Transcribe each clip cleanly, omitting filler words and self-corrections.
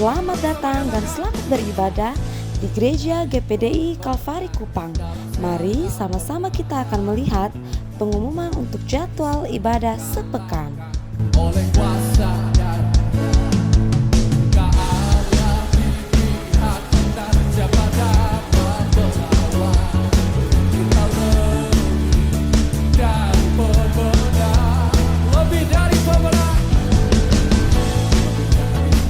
Selamat datang dan selamat beribadah di Gereja GPDI Kalvari Kupang. Mari sama-sama kita akan melihat pengumuman untuk jadwal ibadah sepekan. Oleh kuasa dan Allah dilihat dan siapa dapat melawan. Kita lebih dari pemenang, lebih dari pemenang.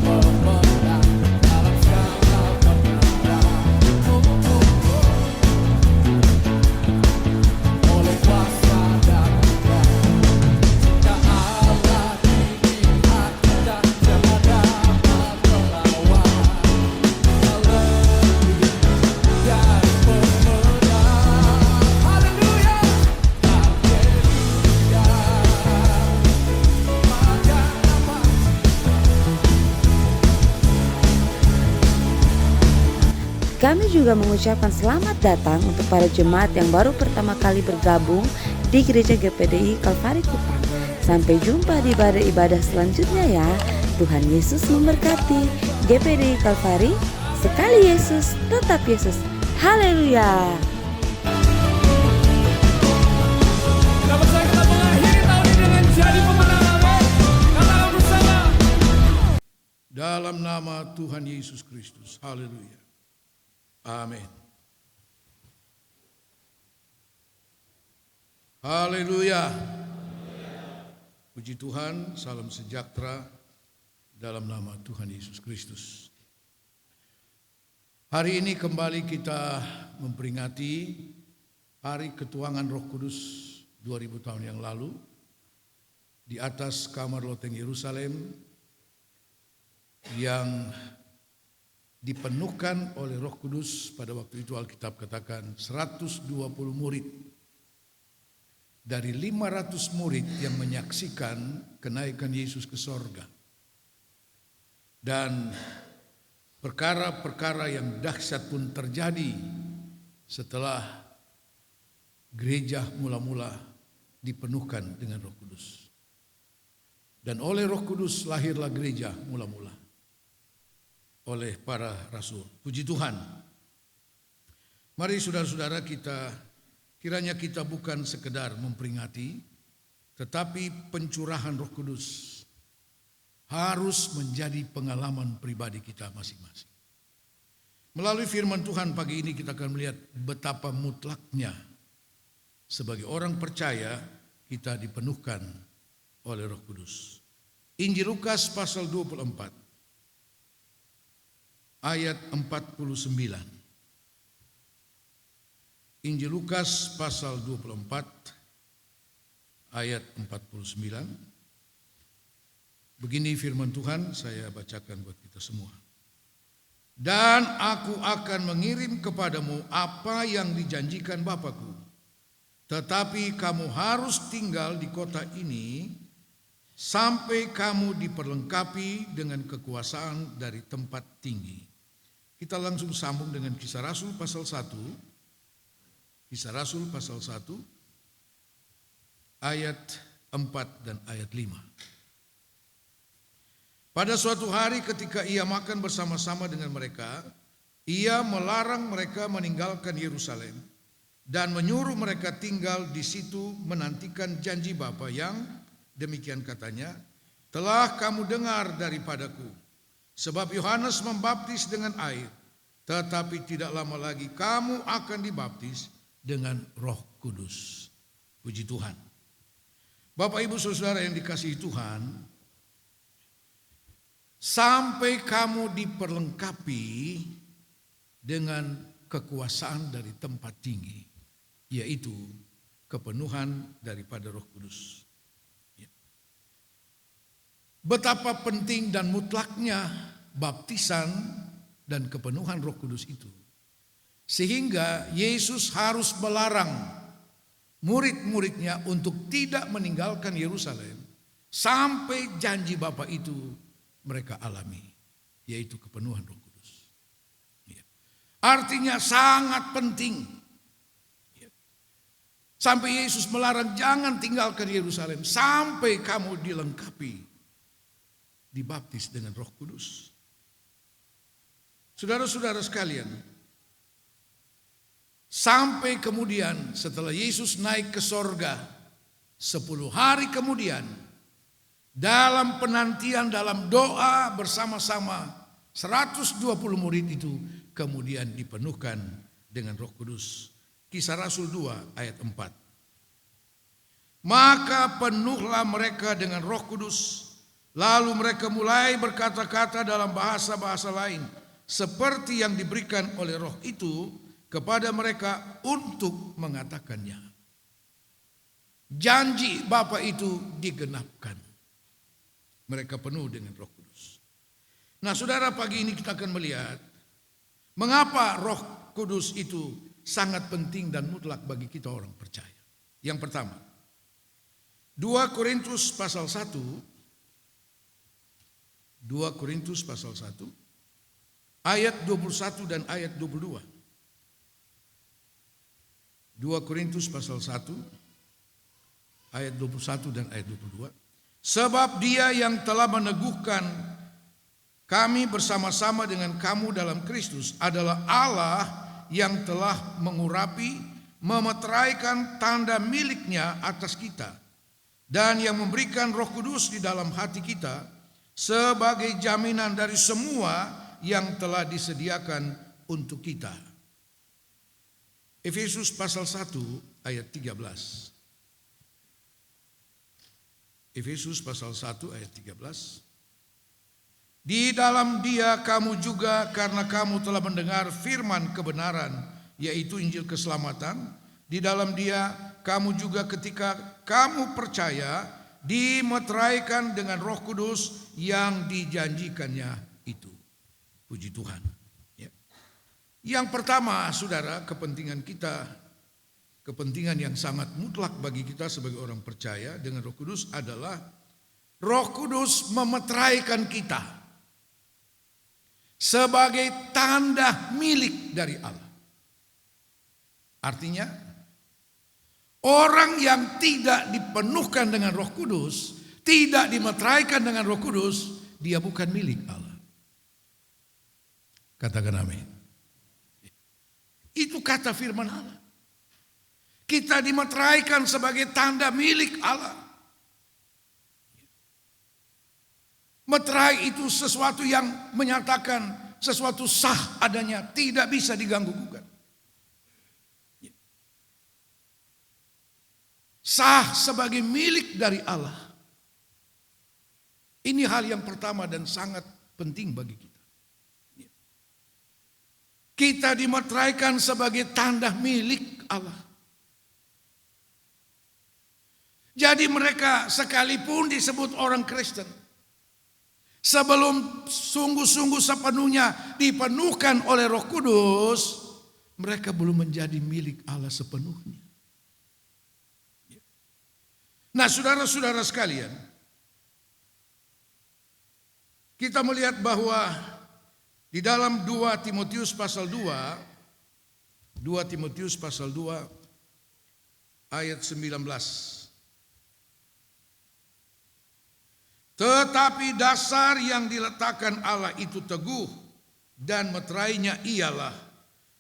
Pemenang dalam segala perkara. Oleh kuasa dan Kami juga mengucapkan selamat datang untuk para jemaat yang baru pertama kali bergabung di Gereja GPDI Kalvari Kupang. Sampai jumpa di ibadah selanjutnya ya. Tuhan Yesus memberkati. GPDI Kalvari, sekali Yesus, tetap Yesus. Haleluya. Kita percaya kita mengakhiri tahun ini dengan jadi pemenang. Amin. Katakan bersama. Dalam nama Tuhan Yesus Kristus. Haleluya. Amin. Haleluya. Puji Tuhan, salam sejahtera dalam nama Tuhan Yesus Kristus. Hari ini kembali kita memperingati Hari Ketuangan Roh Kudus 2000 tahun yang lalu di atas kamar loteng Yerusalem yang dipenuhkan oleh Roh Kudus. Pada waktu itu Alkitab katakan 120 murid dari 500 murid yang menyaksikan kenaikan Yesus ke sorga. Dan perkara-perkara yang dahsyat pun terjadi setelah gereja mula-mula dipenuhkan dengan Roh Kudus. Dan oleh Roh Kudus lahirlah gereja mula-mula oleh para rasul. Puji Tuhan. Mari saudara-saudara, kiranya kita bukan sekedar memperingati, tetapi pencurahan Roh Kudus harus menjadi pengalaman pribadi kita masing-masing. Melalui firman Tuhan pagi ini kita akan melihat betapa mutlaknya sebagai orang percaya kita dipenuhkan oleh Roh Kudus. Injil Lukas pasal 24. Ayat 49. Injil Lukas pasal 24 ayat 49. Begini firman Tuhan, saya bacakan buat kita semua. Dan aku akan mengirim kepadamu apa yang dijanjikan Bapakku. Tetapi kamu harus tinggal di kota ini sampai kamu diperlengkapi dengan kekuasaan dari tempat tinggi. Kita langsung sambung dengan Kisah Rasul pasal 1. Kisah Rasul pasal 1 ayat 4 dan ayat 5. Pada suatu hari ketika ia makan bersama-sama dengan mereka, ia melarang mereka meninggalkan Yerusalem dan menyuruh mereka tinggal di situ menantikan janji Bapa yang demikian katanya, telah kamu dengar daripadaku. Sebab Yohanes membaptis dengan air, tetapi tidak lama lagi kamu akan dibaptis dengan Roh Kudus. Puji Tuhan. Bapak Ibu Saudara yang dikasihi Tuhan, sampai kamu diperlengkapi dengan kekuasaan dari tempat tinggi, yaitu kepenuhan daripada Roh Kudus. Betapa penting dan mutlaknya baptisan dan kepenuhan Roh Kudus itu. Sehingga Yesus harus melarang murid-muridnya untuk tidak meninggalkan Yerusalem sampai janji Bapa itu mereka alami, yaitu kepenuhan Roh Kudus. Artinya sangat penting. Sampai Yesus melarang jangan tinggalkan Yerusalem sampai kamu dilengkapi, dibaptis dengan Roh Kudus. Saudara-saudara sekalian, sampai kemudian setelah Yesus naik ke sorga, 10 hari kemudian, dalam penantian, dalam doa bersama-sama 120 murid itu kemudian dipenuhkan dengan Roh Kudus. Kisah Rasul 2 ayat 4. Maka penuhlah mereka dengan Roh Kudus, lalu mereka mulai berkata-kata dalam bahasa-bahasa lain, seperti yang diberikan oleh Roh itu kepada mereka untuk mengatakannya. Janji Bapa itu digenapkan. Mereka penuh dengan Roh Kudus. Nah, saudara, pagi ini kita akan melihat mengapa Roh Kudus itu sangat penting dan mutlak bagi kita orang percaya. Yang pertama, 2 Korintus pasal 1, 2 Korintus pasal 1, ayat 21 dan ayat 22. 2 Korintus pasal 1, ayat 21 dan ayat 22. Sebab Dia yang telah meneguhkan kami bersama-sama dengan kamu dalam Kristus adalah Allah yang telah mengurapi, memeteraikan tanda miliknya atas kita, dan yang memberikan Roh Kudus di dalam hati kita sebagai jaminan dari semua yang telah disediakan untuk kita. Efesus pasal 1 ayat 13. Efesus pasal 1 ayat 13. Di dalam Dia kamu juga, karena kamu telah mendengar firman kebenaran, yaitu Injil keselamatan. Di dalam Dia kamu juga ketika kamu percaya dimeteraikan dengan Roh Kudus yang dijanjikannya itu. Puji Tuhan. Ya. Yang pertama, saudara, kepentingan kita, kepentingan yang sangat mutlak bagi kita sebagai orang percaya dengan Roh Kudus adalah Roh Kudus memeteraikan kita sebagai tanda milik dari Allah. Artinya, orang yang tidak dipenuhkan dengan Roh Kudus, tidak dimeteraikan dengan Roh Kudus, dia bukan milik Allah. Katakan amin. Itu kata firman Allah. Kita dimeteraikan sebagai tanda milik Allah. Meterai itu sesuatu yang menyatakan sesuatu sah adanya, tidak bisa diganggu-gugat. Sah sebagai milik dari Allah. Ini hal yang pertama dan sangat penting bagi kita. Kita dimeteraikan sebagai tanda milik Allah. Jadi mereka sekalipun disebut orang Kristen, sebelum sungguh-sungguh sepenuhnya dipenuhkan oleh Roh Kudus, mereka belum menjadi milik Allah sepenuhnya. Nah, saudara-saudara sekalian, kita melihat bahwa di dalam 2 Timotius pasal 2, 2 Timotius pasal 2 ayat 19. Tetapi dasar yang diletakkan Allah itu teguh, dan meterainya ialah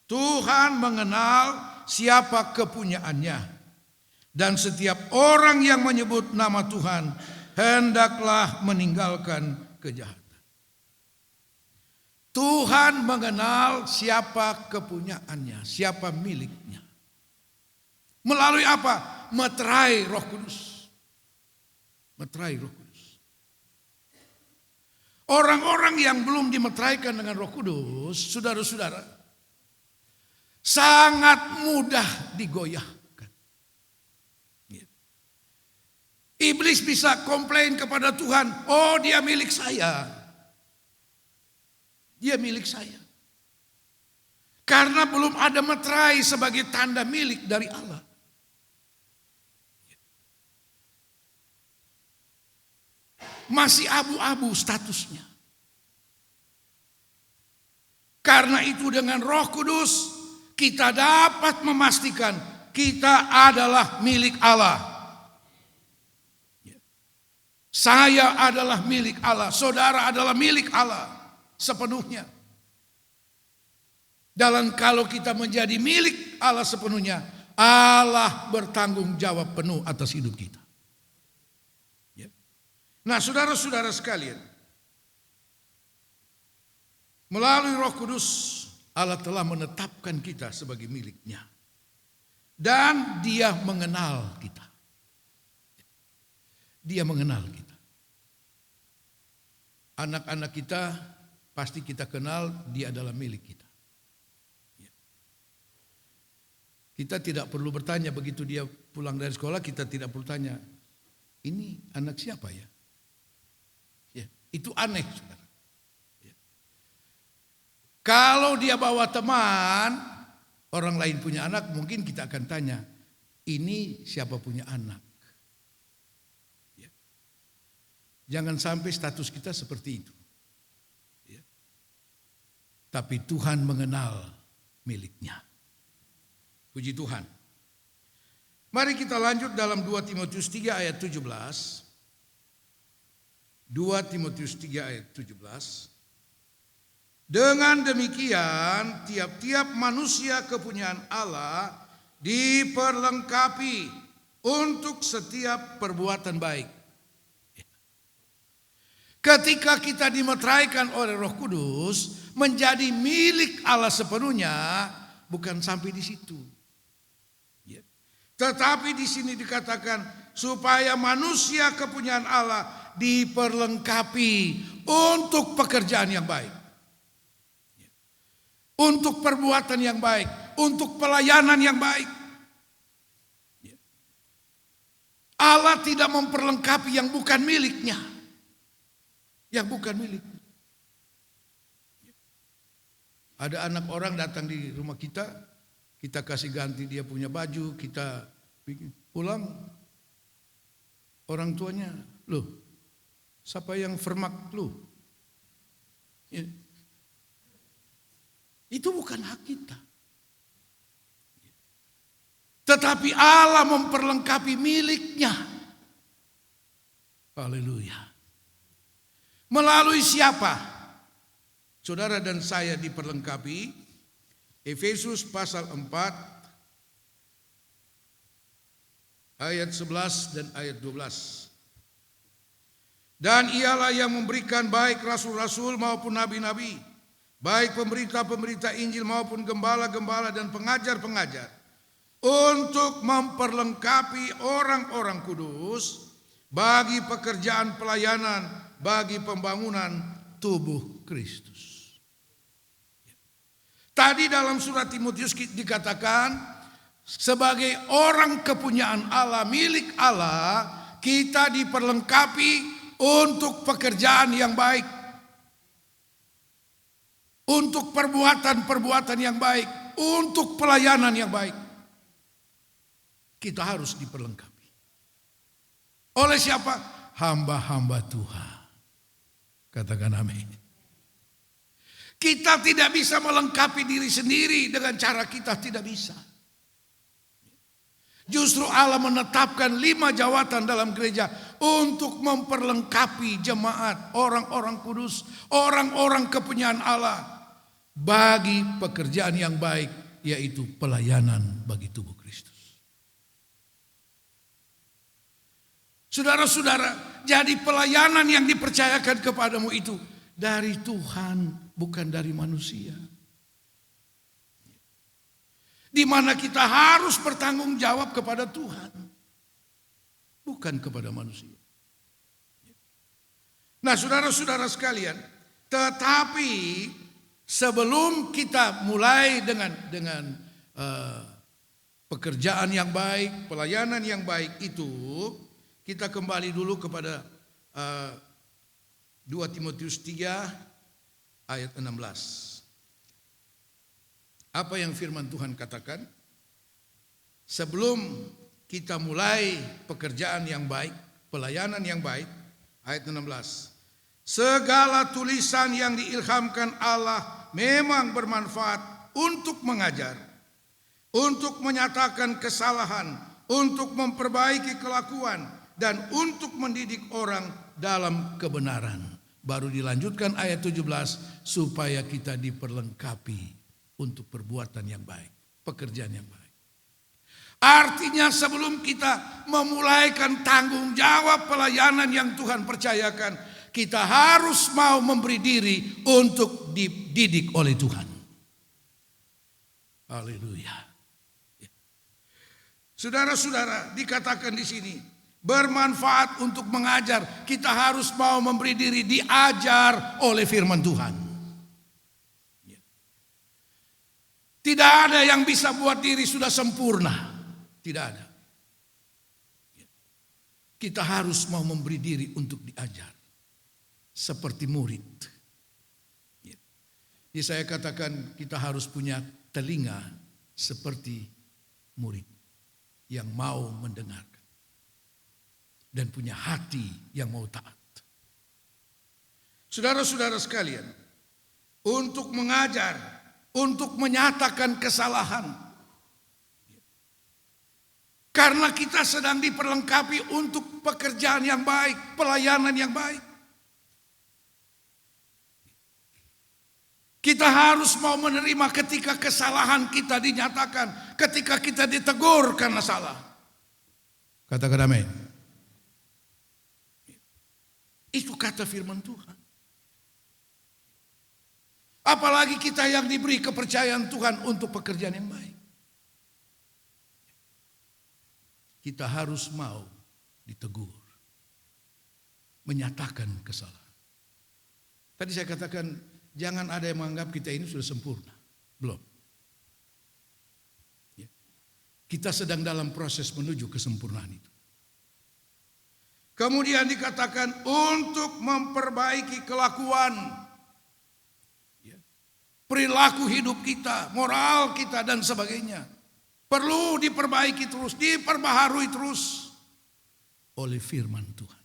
Tuhan mengenal siapa kepunyaannya, dan setiap orang yang menyebut nama Tuhan hendaklah meninggalkan kejahatan. Tuhan mengenal siapa kepunyaannya, siapa miliknya. Melalui apa? Meterai Roh Kudus. Meterai Roh Kudus. Orang-orang yang belum dimeteraikan dengan Roh Kudus, saudara-saudara, sangat mudah digoyahkan. Iblis bisa komplain kepada Tuhan, oh dia milik saya. Dia milik saya. Karena belum ada meterai sebagai tanda milik dari Allah. Masih abu-abu statusnya. Karena itu dengan Roh Kudus kita dapat memastikan kita adalah milik Allah. Saya adalah milik Allah, saudara adalah milik Allah sepenuhnya. Dan kalau kita menjadi milik Allah sepenuhnya, Allah bertanggung jawab penuh atas hidup kita. Ya. Nah, saudara-saudara sekalian, melalui Roh Kudus Allah telah menetapkan kita sebagai miliknya. Dan Dia mengenal kita. Dia mengenal kita. Anak-anak kita pasti kita kenal, dia adalah milik kita. Kita tidak perlu bertanya begitu dia pulang dari sekolah, kita tidak perlu tanya, ini anak siapa ya? Ya, itu aneh, saudara. Ya. Kalau dia bawa teman, orang lain punya anak, mungkin kita akan tanya, ini siapa punya anak? Ya. Jangan sampai status kita seperti itu. Ya. Tapi Tuhan mengenal miliknya. Puji Tuhan. Mari kita lanjut dalam 2 Timotius 3 ayat 17. 2 Timotius 3 ayat 17. Dengan demikian tiap-tiap manusia kepunyaan Allah diperlengkapi untuk setiap perbuatan baik. Ketika kita dimeteraikan oleh Roh Kudus menjadi milik Allah sepenuhnya, bukan sampai di situ. Tetapi di sini dikatakan supaya manusia kepunyaan Allah diperlengkapi untuk pekerjaan yang baik. Untuk perbuatan yang baik, untuk pelayanan yang baik. Allah tidak memperlengkapi yang bukan miliknya. Yang bukan miliknya. Ada anak orang datang di rumah kita kasih ganti dia punya baju, kita pulang, orang tuanya, loh, siapa yang vermak lu? Ya. Itu bukan hak kita. Tetapi Allah memperlengkapi miliknya. Haleluya. Melalui siapa? Saudara dan saya diperlengkapi. Efesus pasal 4 ayat 11 dan ayat 12. Dan ialah yang memberikan baik rasul-rasul maupun nabi-nabi, baik pemberita-pemberita Injil maupun gembala-gembala dan pengajar-pengajar, untuk memperlengkapi orang-orang kudus bagi pekerjaan pelayanan, bagi pembangunan tubuh Kristus. Tadi dalam surat Timotius dikatakan sebagai orang kepunyaan Allah, milik Allah, kita diperlengkapi untuk pekerjaan yang baik. Untuk perbuatan-perbuatan yang baik, untuk pelayanan yang baik. Kita harus diperlengkapi. Oleh siapa? Hamba-hamba Tuhan. Katakan amin. Kita tidak bisa melengkapi diri sendiri dengan cara kita, tidak bisa. Justru Allah menetapkan 5 jawatan dalam gereja untuk memperlengkapi jemaat, orang-orang kudus, orang-orang kepunyaan Allah bagi pekerjaan yang baik, yaitu pelayanan bagi tubuh Kristus. Saudara-saudara, jadi pelayanan yang dipercayakan kepadamu itu dari Tuhan, bukan dari manusia. Di mana kita harus bertanggung jawab kepada Tuhan, bukan kepada manusia. Nah, saudara-saudara sekalian, tetapi sebelum kita mulai dengan pekerjaan yang baik, pelayanan yang baik itu, kita kembali dulu kepada 2 Timotius 3 ayat 16. Apa yang firman Tuhan katakan? Sebelum kita mulai pekerjaan yang baik, pelayanan yang baik, ayat 16. Segala tulisan yang diilhamkan Allah memang bermanfaat untuk mengajar, untuk menyatakan kesalahan, untuk memperbaiki kelakuan, dan untuk mendidik orang dalam kebenaran. Baru dilanjutkan ayat 17, supaya kita diperlengkapi untuk perbuatan yang baik, pekerjaan yang baik. Artinya sebelum kita memulaikan tanggung jawab pelayanan yang Tuhan percayakan, kita harus mau memberi diri untuk dididik oleh Tuhan. Haleluya. Saudara-saudara, dikatakan di sini bermanfaat untuk mengajar. Kita harus mau memberi diri diajar oleh firman Tuhan. Tidak ada yang bisa buat diri sudah sempurna. Tidak ada. Kita harus mau memberi diri untuk diajar. Seperti murid. Jadi saya katakan kita harus punya telinga seperti murid. Yang mau mendengarkan. Dan punya hati yang mau taat. Saudara-saudara sekalian. Untuk mengajar. Untuk menyatakan kesalahan. Karena kita sedang diperlengkapi untuk pekerjaan yang baik, pelayanan yang baik. Kita harus mau menerima ketika kesalahan kita dinyatakan, ketika kita ditegur karena salah. Katakan amin. Itu kata firman Tuhan. Apalagi kita yang diberi kepercayaan Tuhan untuk pekerjaan yang baik. Kita harus mau ditegur. Menyatakan kesalahan. Tadi saya katakan jangan ada yang menganggap kita ini sudah sempurna. Belum. Kita sedang dalam proses menuju kesempurnaan itu. Kemudian dikatakan untuk memperbaiki kelakuan. Perilaku hidup kita, moral kita dan sebagainya. Perlu diperbaiki terus, diperbaharui terus oleh firman Tuhan.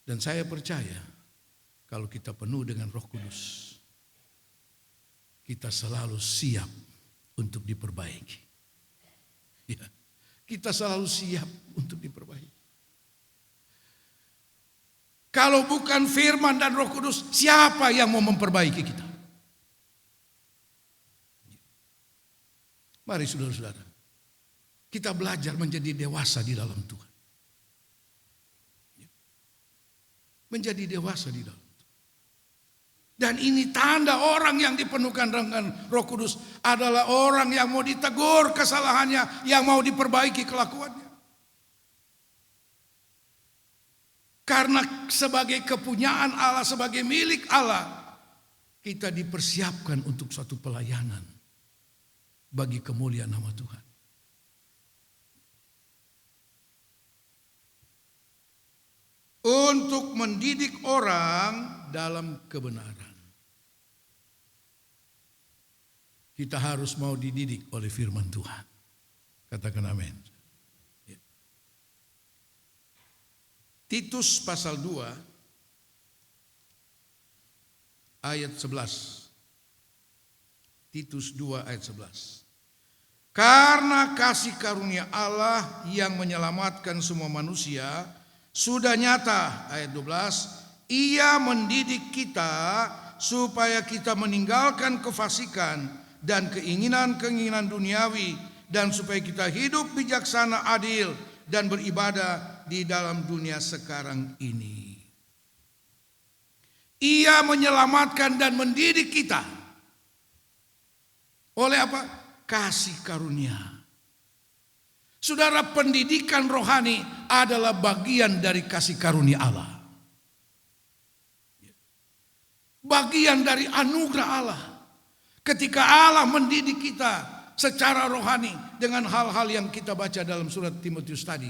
Dan saya percaya kalau kita penuh dengan Roh Kudus, kita selalu siap untuk diperbaiki. Ya, kita selalu siap untuk diperbaiki. Kalau bukan firman dan Roh Kudus, siapa yang mau memperbaiki kita? Mari saudara-saudara, kita belajar menjadi dewasa di dalam Tuhan. Menjadi dewasa di dalam Tuhan. Dan ini tanda orang yang dipenuhkan dengan Roh Kudus adalah orang yang mau ditegur kesalahannya, yang mau diperbaiki kelakuannya. Karena sebagai kepunyaan Allah, sebagai milik Allah, kita dipersiapkan untuk suatu pelayanan bagi kemuliaan nama Tuhan. Untuk mendidik orang dalam kebenaran. Kita harus mau dididik oleh firman Tuhan. Katakan amin. Titus pasal 2 ayat 11. Titus 2 ayat 11. Karena kasih karunia Allah yang menyelamatkan semua manusia sudah nyata, ayat 12, Ia mendidik kita supaya kita meninggalkan kefasikan dan keinginan-keinginan duniawi, dan supaya kita hidup bijaksana, adil, dan beribadah di dalam dunia sekarang ini. Ia menyelamatkan dan mendidik kita. Oleh apa? Kasih karunia. Saudara, pendidikan rohani adalah bagian dari kasih karunia Allah. Bagian dari anugerah Allah. Ketika Allah mendidik kita secara rohani dengan hal-hal yang kita baca dalam surat Timotius tadi,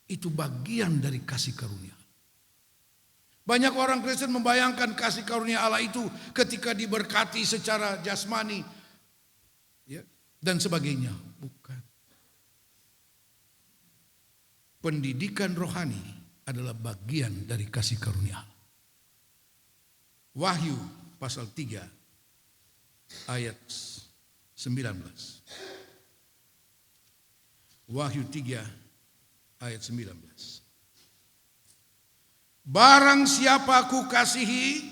itu bagian dari kasih karunia. Banyak orang Kristen membayangkan kasih karunia Allah itu ketika diberkati secara jasmani, ya, dan sebagainya. Bukan. Pendidikan rohani adalah bagian dari kasih karunia Allah. Wahyu pasal 3 ayat 19. Wahyu 3 ayat 19. Barang siapa ku kasihi,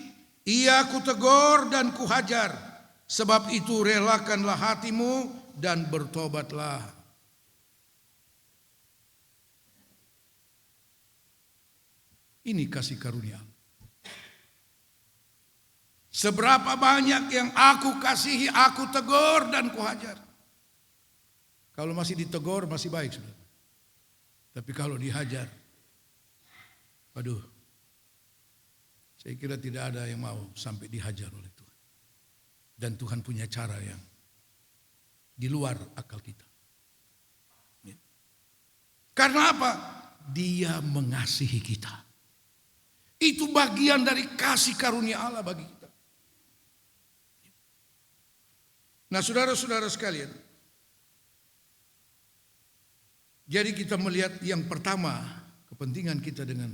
Ia kutegur dan kuhajar, sebab itu relakanlah hatimu dan bertobatlah. Ini kasih karunia. Seberapa banyak yang aku kasihi, aku tegur dan kuhajar. Kalau masih ditegur masih baik, saudara. Tapi kalau dihajar, waduh, saya kira tidak ada yang mau sampai dihajar oleh Tuhan. Dan Tuhan punya cara yang di luar akal kita. Karena apa? Dia mengasihi kita. Itu bagian dari kasih karunia Allah bagi kita. Nah, saudara-saudara sekalian, jadi kita melihat yang pertama, kepentingan kita dengan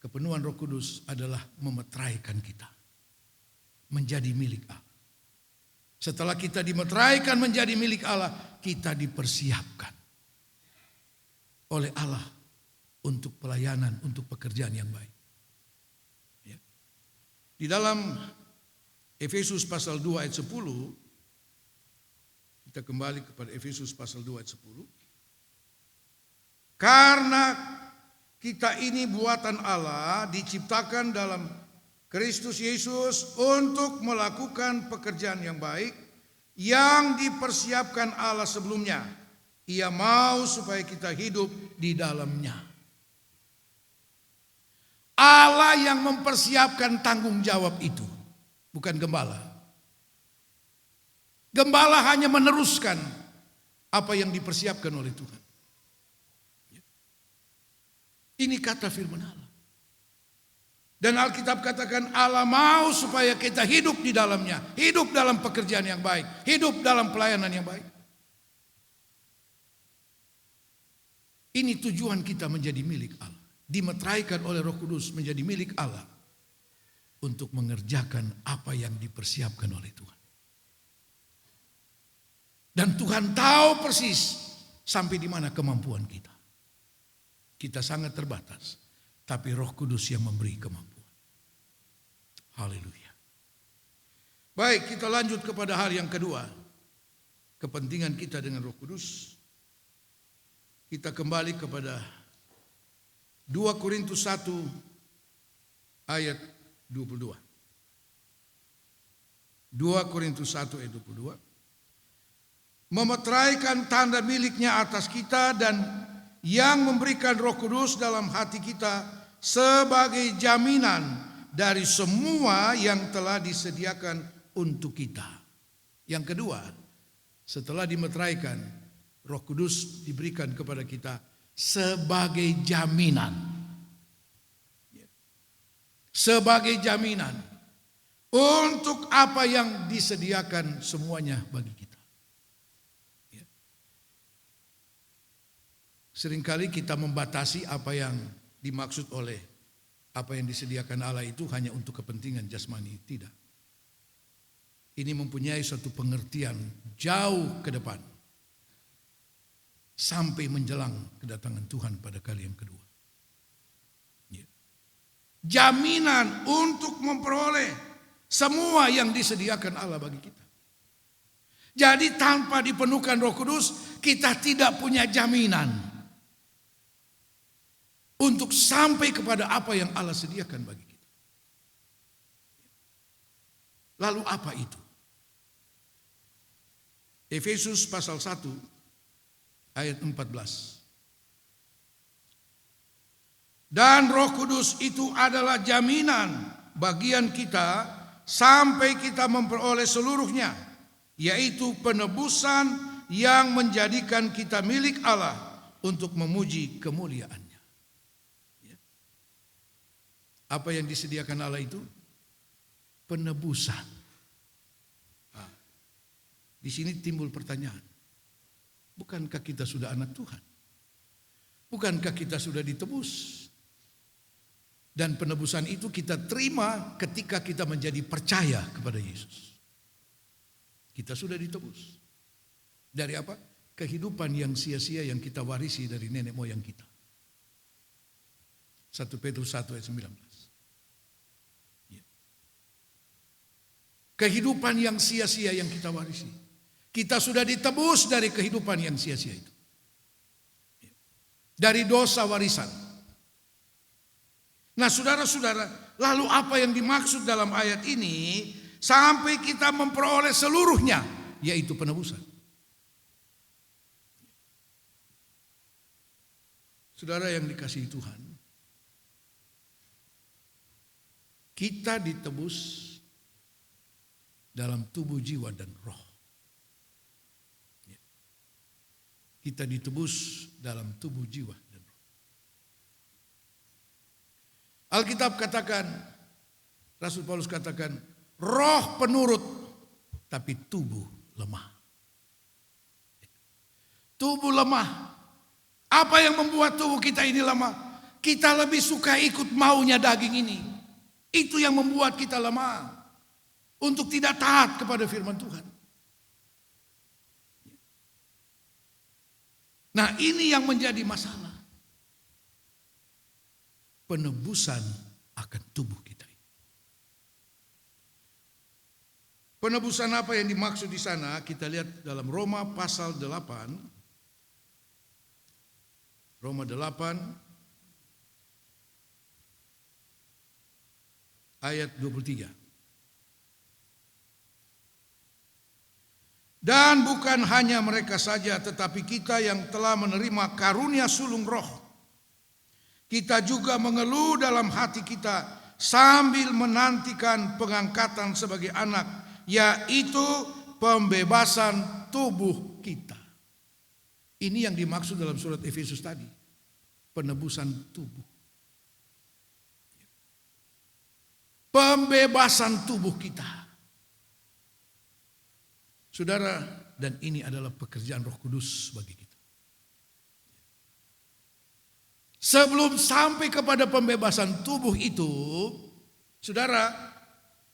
kepenuhan Roh Kudus adalah memeteraikan kita menjadi milik Allah. Setelah kita dimeteraikan menjadi milik Allah, kita dipersiapkan oleh Allah untuk pelayanan, untuk pekerjaan yang baik. Ya. Di dalam Efesus pasal 2 ayat 10, kita kembali kepada Efesus pasal 2 ayat 10. Karena kita ini buatan Allah, diciptakan dalam Kristus Yesus untuk melakukan pekerjaan yang baik yang dipersiapkan Allah sebelumnya. Ia mau supaya kita hidup di dalamnya. Allah yang mempersiapkan tanggung jawab itu, bukan gembala. Gembala hanya meneruskan apa yang dipersiapkan oleh Tuhan. Ini kata firman Allah. Dan Alkitab katakan Allah mau supaya kita hidup di dalamnya. Hidup dalam pekerjaan yang baik. Hidup dalam pelayanan yang baik. Ini tujuan kita menjadi milik Allah. Dimeteraikan oleh Roh Kudus menjadi milik Allah. Untuk mengerjakan apa yang dipersiapkan oleh Tuhan. Dan Tuhan tahu persis sampai di mana kemampuan kita. Kita sangat terbatas, tapi Roh Kudus yang memberi kemampuan. Haleluya. Baik, kita lanjut kepada hal yang kedua. Kepentingan kita dengan Roh Kudus. Kita kembali kepada 2 Korintus 1 ayat 22. 2 Korintus 1 ayat 22. Memeteraikan tanda miliknya atas kita dan yang memberikan Roh Kudus dalam hati kita sebagai jaminan dari semua yang telah disediakan untuk kita. Yang kedua, setelah dimeteraikan, Roh Kudus diberikan kepada kita sebagai jaminan. Sebagai jaminan untuk apa yang disediakan semuanya bagi kita. Seringkali kita membatasi apa yang dimaksud oleh apa yang disediakan Allah itu hanya untuk kepentingan jasmani. Tidak. Ini mempunyai suatu pengertian jauh ke depan. Sampai menjelang kedatangan Tuhan pada kali yang kedua. Jaminan untuk memperoleh semua yang disediakan Allah bagi kita. Jadi tanpa dipenuhkan Roh Kudus, kita tidak punya jaminan untuk sampai kepada apa yang Allah sediakan bagi kita. Lalu apa itu? Efesus pasal 1 ayat 14. Dan Roh Kudus itu adalah jaminan bagian kita sampai kita memperoleh seluruhnya, yaitu penebusan yang menjadikan kita milik Allah untuk memuji kemuliaan. Apa yang disediakan Allah itu? Penebusan. Nah, di sini timbul pertanyaan. Bukankah kita sudah anak Tuhan? Bukankah kita sudah ditebus? Dan penebusan itu kita terima ketika kita menjadi percaya kepada Yesus. Kita sudah ditebus. Dari apa? Kehidupan yang sia-sia yang kita warisi dari nenek moyang kita. 1 Petrus 1 ayat 19. kehidupan yang sia-sia yang kita warisi. Kita sudah ditebus dari kehidupan yang sia-sia itu. Dari dosa warisan. Nah saudara-saudara, lalu apa yang dimaksud dalam ayat ini sampai kita memperoleh seluruhnya, yaitu penebusan. Saudara yang dikasihi Tuhan, kita ditebus dalam tubuh, jiwa, dan roh. Kita ditebus dalam tubuh, jiwa, dan roh. Alkitab katakan, Rasul Paulus katakan, roh penurut, tapi tubuh lemah. Tubuh lemah. Apa yang membuat tubuh kita ini lemah? Kita lebih suka ikut maunya daging ini. Itu yang membuat kita lemah. Untuk tidak taat kepada firman Tuhan. Nah ini yang menjadi masalah. Penebusan akan tubuh kita. Penebusan apa yang dimaksud di sana? Kita lihat dalam Roma pasal 8. Roma 8 ayat 23. Dan bukan hanya mereka saja, tetapi kita yang telah menerima karunia sulung roh, kita juga mengeluh dalam hati kita sambil menantikan pengangkatan sebagai anak, yaitu pembebasan tubuh kita. Ini yang dimaksud dalam surat Efesus tadi, penebusan tubuh. Pembebasan tubuh kita. Saudara, dan ini adalah pekerjaan Roh Kudus bagi kita. Sebelum sampai kepada pembebasan tubuh itu, saudara,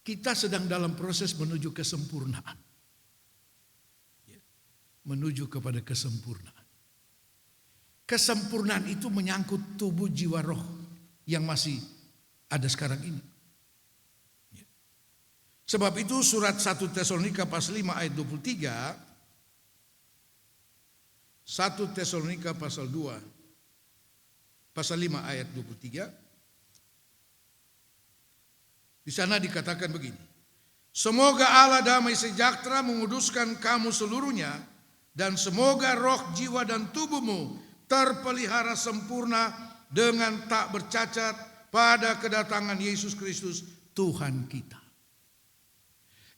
kita sedang dalam proses menuju kesempurnaan. Menuju kepada kesempurnaan. Kesempurnaan itu menyangkut tubuh, jiwa, roh yang masih ada sekarang ini. Sebab itu surat 1 Tesalonika pasal 5 ayat 23, 1 Tesalonika pasal 2, pasal 5 ayat 23, di sana dikatakan begini. Semoga Allah damai sejahtera menguduskan kamu seluruhnya, dan semoga roh, jiwa, dan tubuhmu terpelihara sempurna dengan tak bercacat pada kedatangan Yesus Kristus Tuhan kita.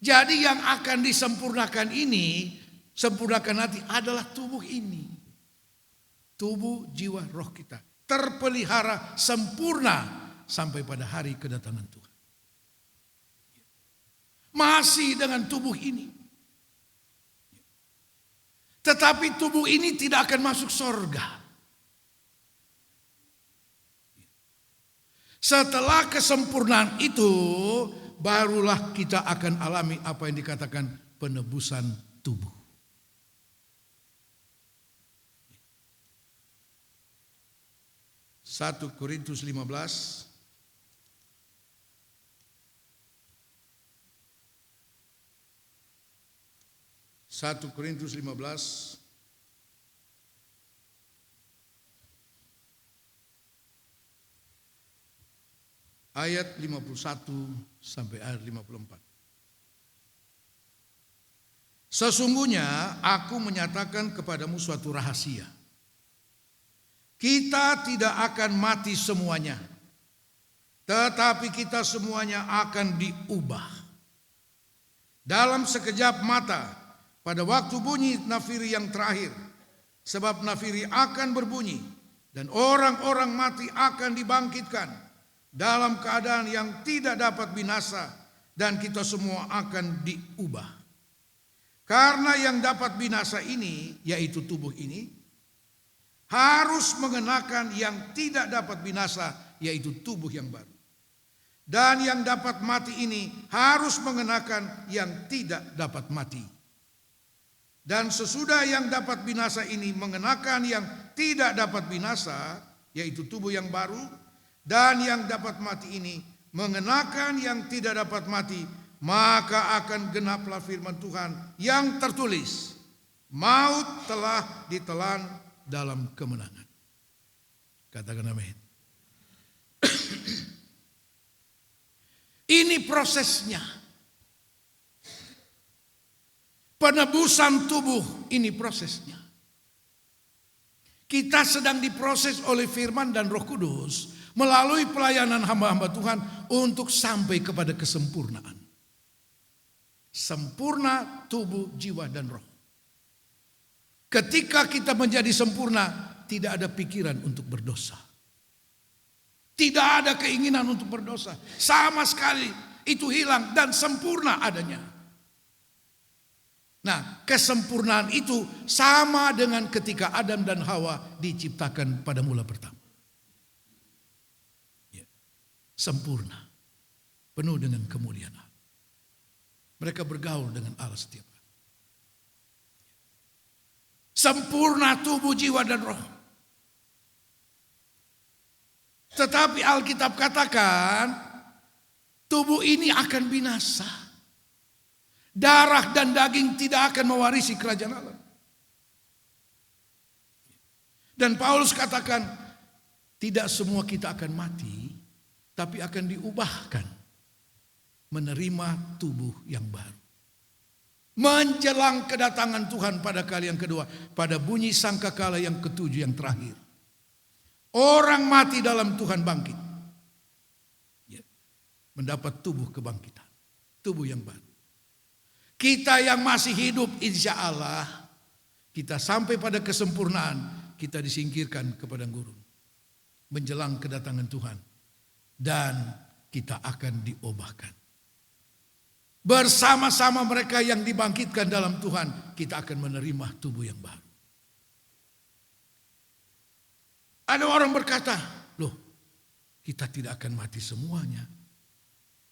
Jadi yang akan disempurnakan ini, sempurnakan nanti adalah tubuh ini. Tubuh, jiwa, roh kita terpelihara sempurna sampai pada hari kedatangan Tuhan. Masih dengan tubuh ini. Tetapi tubuh ini tidak akan masuk surga. Setelah kesempurnaan itu, barulah kita akan alami apa yang dikatakan penebusan tubuh. Satu Korintus 15 1 Korintus 15 ayat 51 sampai ayat 54. Sesungguhnya aku menyatakan kepadamu suatu rahasia. Kita tidak akan mati semuanya, tetapi kita semuanya akan diubah. Dalam sekejap mata, pada waktu bunyi nafiri yang terakhir. Sebab nafiri akan berbunyi, dan orang-orang mati akan dibangkitkan dalam keadaan yang tidak dapat binasa, dan kita semua akan diubah. Karena yang dapat binasa ini, yaitu tubuh ini, harus mengenakan yang tidak dapat binasa, yaitu tubuh yang baru. Dan yang dapat mati ini harus mengenakan yang tidak dapat mati. Dan sesudah yang dapat binasa ini mengenakan yang tidak dapat binasa, yaitu tubuh yang baru, dan yang dapat mati ini mengenakan yang tidak dapat mati, maka akan genaplah firman Tuhan yang tertulis, maut telah ditelan dalam kemenangan. Katakan amin. Ini prosesnya. Penebusan tubuh, ini prosesnya. Kita sedang diproses oleh firman dan Roh Kudus melalui pelayanan hamba-hamba Tuhan untuk sampai kepada kesempurnaan. Sempurna tubuh, jiwa, dan roh. Ketika kita menjadi sempurna, tidak ada pikiran untuk berdosa. Tidak ada keinginan untuk berdosa. Sama sekali itu hilang dan sempurna adanya. Nah, kesempurnaan itu sama dengan ketika Adam dan Hawa diciptakan pada mula pertama. Ya, sempurna. Penuh dengan kemuliaan Allah. Mereka bergaul dengan Allah setiap hari. Sempurna tubuh, jiwa, dan roh. Tetapi Alkitab katakan tubuh ini akan binasa. Darah dan daging tidak akan mewarisi kerajaan Allah. Dan Paulus katakan tidak semua kita akan mati, tapi akan diubahkan menerima tubuh yang baru. Menjelang kedatangan Tuhan pada kali yang kedua, pada bunyi sangkakala yang ketujuh yang terakhir. Orang mati dalam Tuhan bangkit. Ya, mendapat tubuh kebangkitan. Tubuh yang baru. Kita yang masih hidup insya Allah. Kita sampai pada kesempurnaan. Kita disingkirkan ke padang gurun. Menjelang kedatangan Tuhan. Dan kita akan diubahkan. Bersama-sama mereka yang dibangkitkan dalam Tuhan. Kita akan menerima tubuh yang baru. Ada orang berkata, loh, kita tidak akan mati semuanya.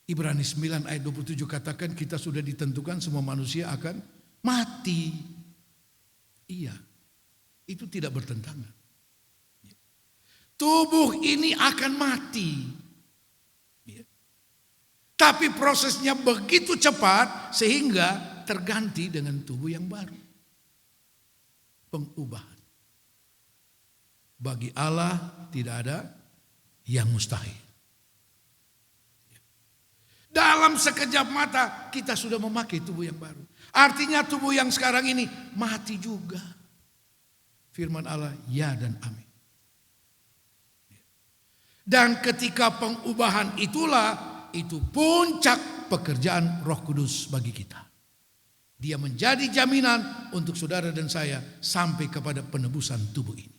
Ibrani 9 ayat 27 katakan kita sudah ditentukan semua manusia akan mati. Iya, itu tidak bertentangan. Tubuh ini akan mati. Tapi prosesnya begitu cepat sehingga terganti dengan tubuh yang baru. Pengubahan. Bagi Allah tidak ada yang mustahil. Dalam sekejap mata kita sudah memakai tubuh yang baru. Artinya tubuh yang sekarang ini mati juga. Firman Allah ya dan amin. Dan ketika pengubahan itulah, itu puncak pekerjaan Roh Kudus bagi kita. Dia menjadi jaminan untuk saudara dan saya sampai kepada penebusan tubuh ini.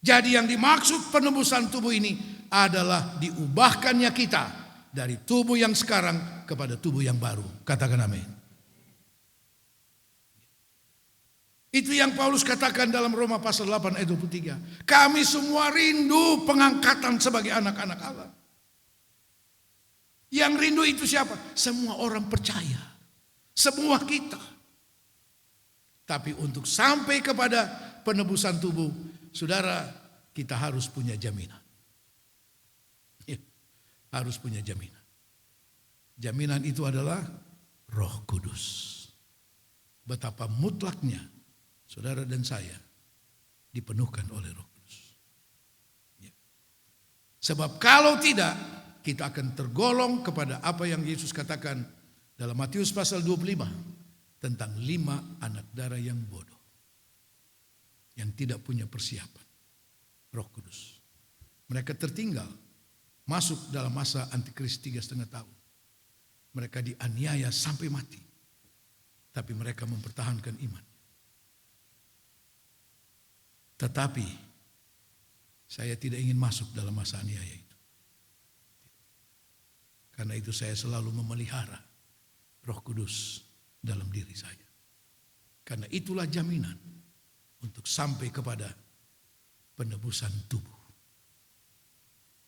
Jadi yang dimaksud penebusan tubuh ini adalah diubahkannya kita dari tubuh yang sekarang kepada tubuh yang baru. Katakan amin. Itu yang Paulus katakan dalam Roma pasal 8 ayat 23. Kami semua rindu pengangkatan sebagai anak-anak Allah. Yang rindu itu siapa? Semua orang percaya. Semua kita. Tapi untuk sampai kepada penebusan tubuh, saudara, kita harus punya jaminan. Ya, harus punya jaminan. Jaminan itu adalah Roh Kudus. Betapa mutlaknya saudara dan saya dipenuhkan oleh Roh Kudus. Ya. Sebab kalau tidak, kita akan tergolong kepada apa yang Yesus katakan dalam Matius pasal 25 tentang 5 anak darah yang bodoh. Yang tidak punya persiapan. Roh Kudus. Mereka tertinggal. Masuk dalam masa antikris 3,5 tahun. Mereka dianiaya sampai mati. Tapi mereka mempertahankan iman. Tetapi saya tidak ingin masuk dalam masa aniaya itu. Karena itu saya selalu memelihara Roh Kudus dalam diri saya. Karena itulah jaminan untuk sampai kepada penebusan tubuh.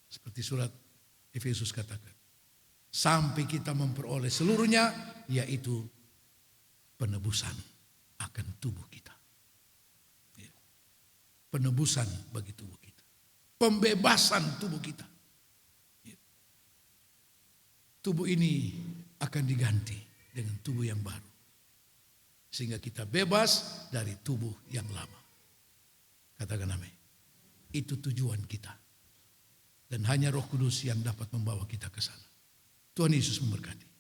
Seperti surat Efesus katakan. Sampai kita memperoleh seluruhnya, yaitu penebusan akan tubuh kita. Penebusan bagi tubuh kita. Pembebasan tubuh kita. Tubuh ini akan akan diganti dengan tubuh yang baru. Sehingga kita bebas dari tubuh yang lama. Katakan amin. Itu tujuan kita. Dan hanya Roh Kudus yang dapat membawa kita ke sana. Tuhan Yesus memberkati.